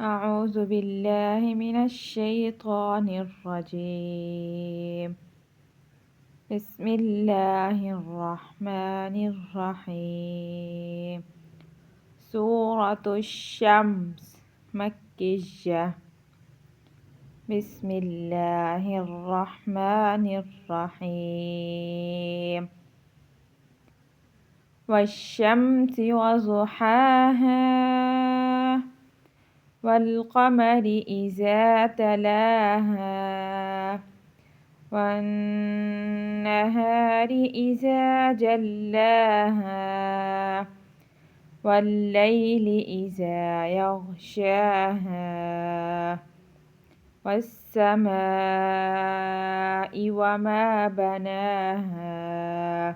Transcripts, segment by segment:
أعوذ بالله من الشيطان الرجيم. بسم الله الرحمن الرحيم. سورة الشمس مكية. بسم الله الرحمن الرحيم. والشمس وضحاها والقمر إذا تلاها والنهار إذا جلاها والليل إذا يغشاها والسماء وما بناها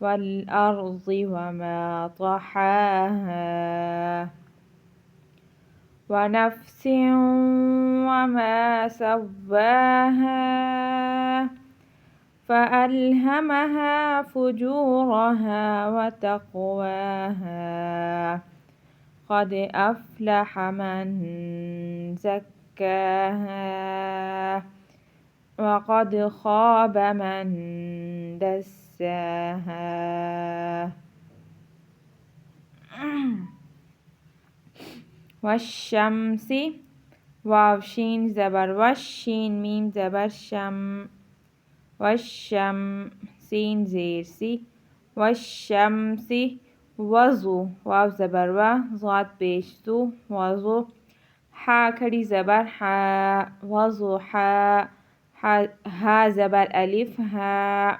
والأرض وما طحاها ونفس وما سواها فألهمها فجورها وتقواها قد أفلح من زكاها وقد خاب من دساها والشمس واو شين زبر والشين ميم زبر شم والشم سين زير سي والشمس وزو واو زبر و ضاد بيشتو وزو حا كري زبر حا وزو حا ها زبر ألف ها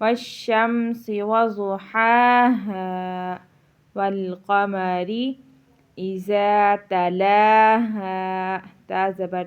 والشمس وضحاها والقمر إذا تلاها تا زبر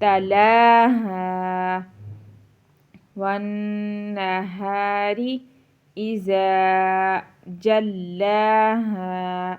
تلاها والنهار إذا جلاها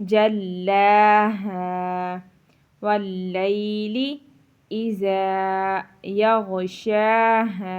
جلاها والليل إذا يغشاها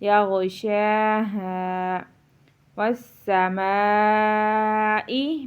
يغشاها والسماء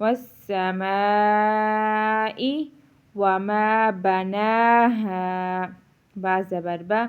والسماء وما بناها با زبر با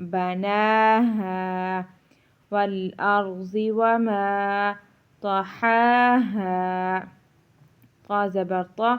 بناها والأرض وما طحاها طا زبر طا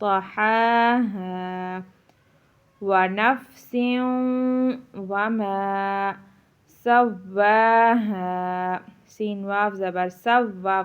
طحاها ونفس وما سواها سين واو زبر سو واو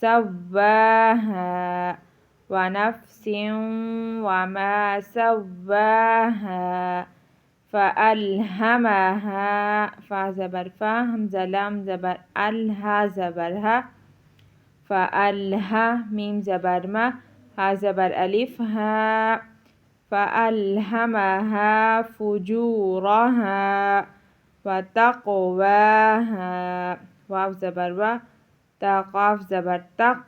سواها ونفس وما سواها فألهمها فا زبر فا همزة لام زبر الها زبرها فألها ميم زبر ما ها زبر ألف ها فألهمها فجورها وتقواها واو زبر و تا قاف زبر تق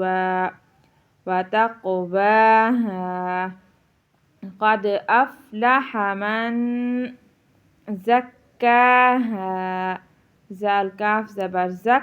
و وتقواها قد أفلح من زكاها زال كاف زبر زك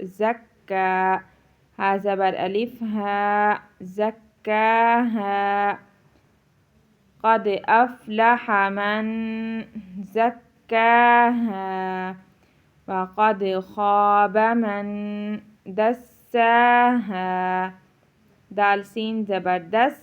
زكا ها زبر ألف ها زكاها قد أفلح من زكاها وقد خاب من دساها دال سين زبر دس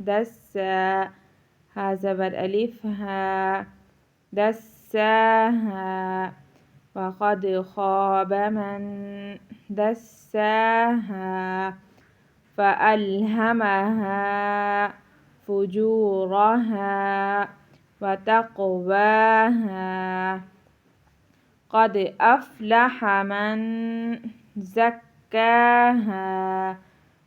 دسا ها زبر ألف ها دساها وقد خاب من دساها فألهمها فجورها وتقواها قد أفلح من زكاها